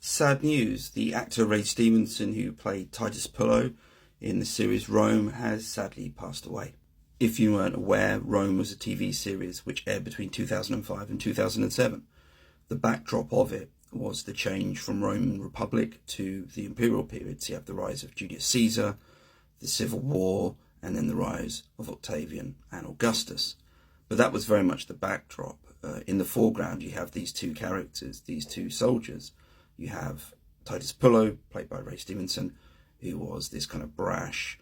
Sad news, the actor Ray Stevenson, who played Titus Pullo in the series Rome, has sadly passed away. If you weren't aware, Rome was a TV series which aired between 2005 and 2007. The backdrop of it was the change from Roman Republic to the imperial period. So you have the rise of Julius Caesar, the Civil War, and then the rise of Octavian and Augustus. But that was very much the backdrop. In the foreground, you have these two characters, these two soldiers. You have Titus Pullo, played by Ray Stevenson, who was this kind of brash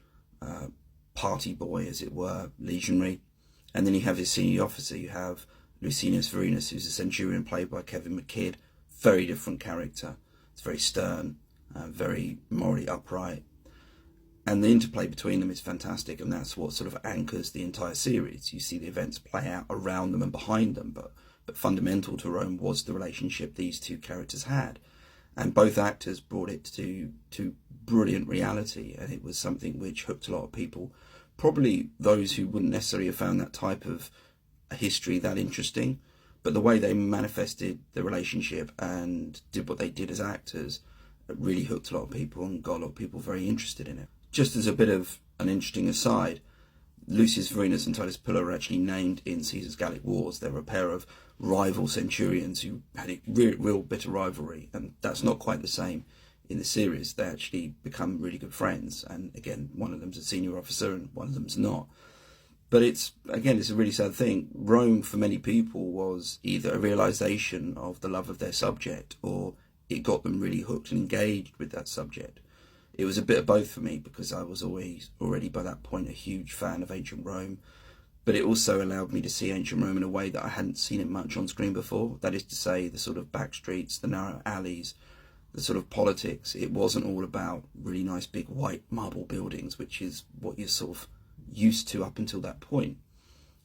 party boy, as it were, legionary. And then you have his senior officer. You have Licinius Vorenus, who's a centurion, played by Kevin McKidd. Very different character. It's very stern, very morally upright. And the interplay between them is fantastic, and that's what sort of anchors the entire series. You see the events play out around them and behind them, but fundamental to Rome was the relationship these two characters had. And both actors brought it to brilliant reality, and it was something which hooked a lot of people. Probably those who wouldn't necessarily have found that type of a history that interesting, but the way they manifested the relationship and did what they did as actors really hooked a lot of people and got a lot of people very interested in it. Just as a bit of an interesting aside, Licinius Vorenus and Titus Pullo were actually named in Caesar's Gallic Wars. They were a pair of rival centurions who had a real bitter rivalry, and that's not quite the same in the series. They actually become really good friends, and again, one of them's a senior officer and one of them's not. But it's a really sad thing. Rome, for many people, was either a realization of the love of their subject, or it got them really hooked and engaged with that subject. It was a bit of both for me, because I was already by that point a huge fan of ancient Rome, but it also allowed me to see ancient Rome in a way that I hadn't seen it much on screen before. That is to say, the sort of back streets, the narrow alleys, the sort of politics. It wasn't all about really nice big white marble buildings, which is what you're sort of used to up until that point.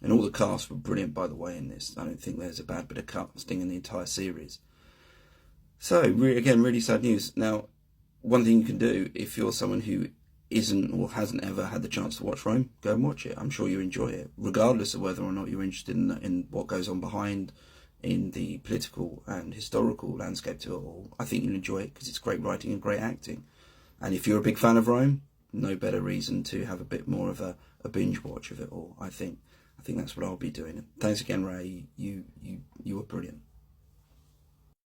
And all the cast were brilliant, by the way, in this. I don't think there's a bad bit of casting in the entire series. So, again, really sad news. Now, one thing you can do, if you're someone who isn't or hasn't ever had the chance to watch Rome, go and watch it. I'm sure you enjoy it, regardless of whether or not you're interested in what goes on behind in the political and historical landscape to it all. I think you'll enjoy it because it's great writing and great acting. And if you're a big fan of Rome, no better reason to have a bit more of a binge watch of it all. I think that's what I'll be doing. Thanks again, Ray. You were brilliant.